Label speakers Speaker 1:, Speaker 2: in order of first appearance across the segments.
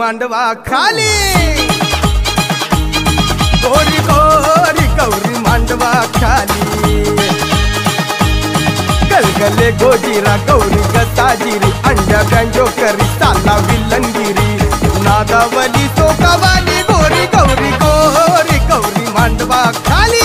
Speaker 1: मांडवा खाली, गोरी गोरी गौरी मांडवा खाली। गलगले गोजीरा गौरी गसाजिरी, अंड्या गंजो करी साला विलंगिरी, नादावली सोकावाली गोरी गौरी गोरी गौरी मांडवा खाली।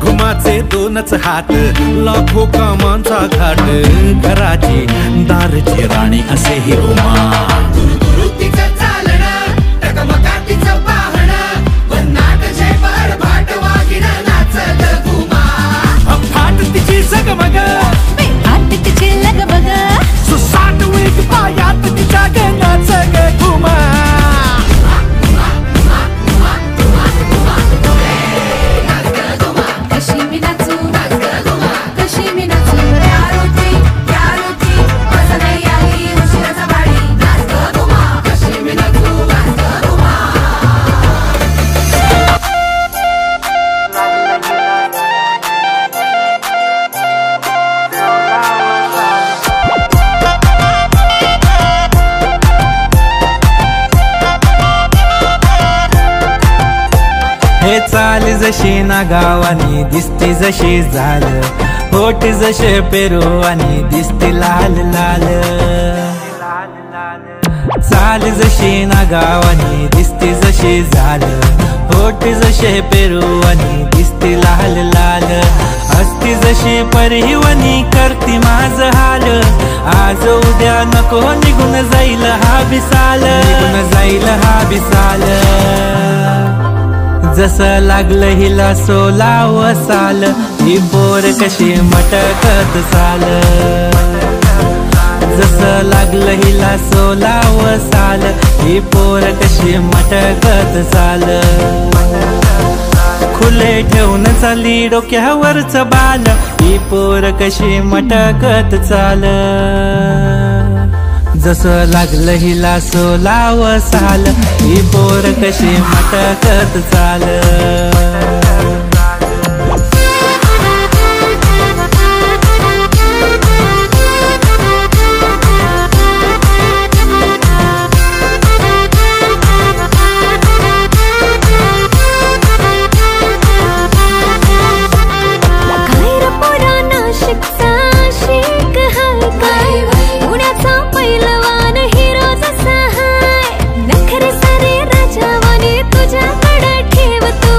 Speaker 2: घुमाचे दोनच हात, लाखो कामांचा घाट, घराची दारची राणी असेही घुमा।
Speaker 3: वृत्तीचं चालणं, टकमकातीचं पाहणं, वन्नाट जयपर भाट वागिणं नाचत घुमा।
Speaker 2: फाट तिची जगमग,
Speaker 4: आत तिची लगबग,
Speaker 2: सुसाट वेग पायात तिच्या गंगाच घुमा। हे चाल जशी ना गावानी दिसती जशी झाल, होट जसे पेरू आणि दिसती लाल लाल। चाल जशी ना गावानी दिसती जशी झाल, होट जसे पेरू आणि दिसती लाल लाल। हसती जशी परिवनी करती माझ हाल, आज उद्या नको निघून जाईल हा विसाल, निघून जाईल हा विसाल। जसं लागलं हिला 16 साल, ही पोर कशी मटकत चाल। जसं लागलं हिला 16 साल, ही पोर कशी मटकत चाल। खुले ठेवून चाली डोक्यावरच बाल, ही पोर कशी मटकत चाल। जसं लागलं हिला 16 साल, ही पोर कशी मटकत चाल।
Speaker 4: नखरे सारे राजावाने तुझ्याकडे ठेवतो,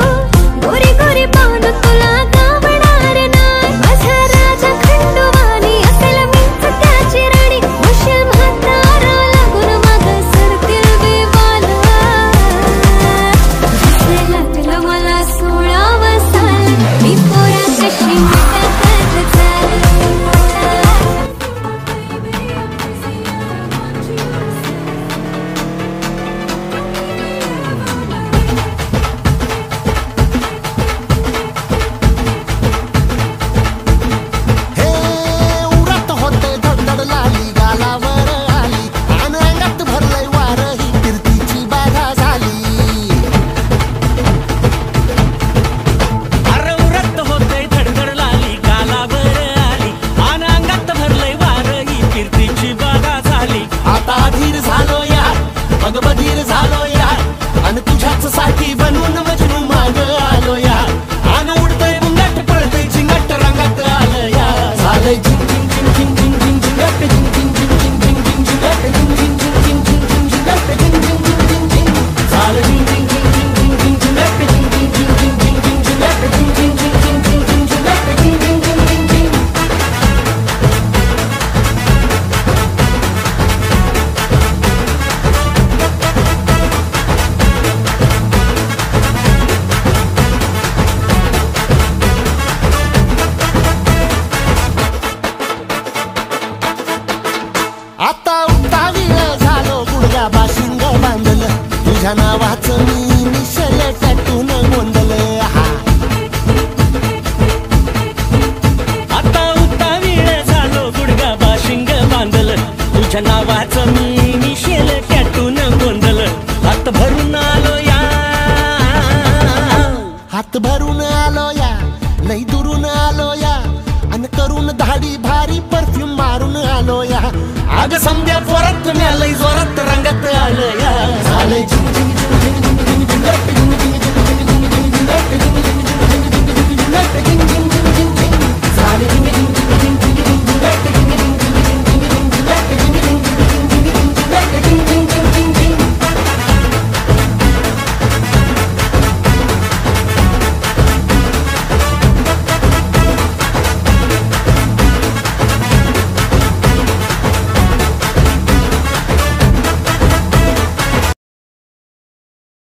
Speaker 5: लई दुरून आलो या आणि करून धाडी भारी परफ्यूम मारून आलो या अग समद्या जोरात लई जोरात रंगात आलो या झालंय झिंग झिंग झिंग झिंग झिंग झिंग झिंग